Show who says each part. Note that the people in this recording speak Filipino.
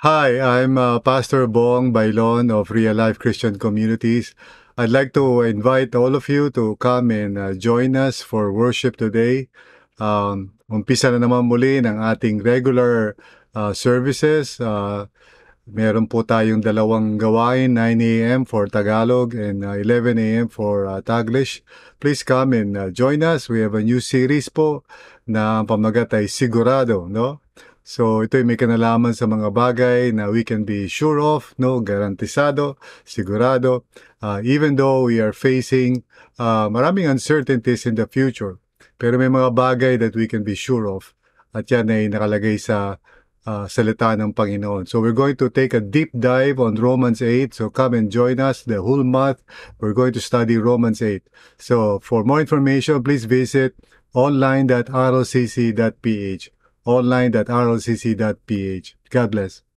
Speaker 1: Hi, I'm Pastor Bong Bailon of Real Life Christian Communities. I'd like to invite all of you to come and join us for worship today. Umpisa na naman muli ng ating regular services. Meron po tayong dalawang gawain, 9 a.m. for Tagalog and 11 a.m. for Taglish. Please come and join us. We have a new series po na ang pamagat ay Sigurado, no? So ito'y may kinalaman sa mga bagay na we can be sure of, no, garantisado, sigurado, even though we are facing maraming uncertainties in the future. Pero may mga bagay that we can be sure of. At yan ay nakalagay sa salita ng Panginoon. So we're going to take a deep dive on Romans 8. So come and join us the whole month. We're going to study Romans 8. So for more information, please visit online.rlcc.ph online.rlcc.ph. God bless.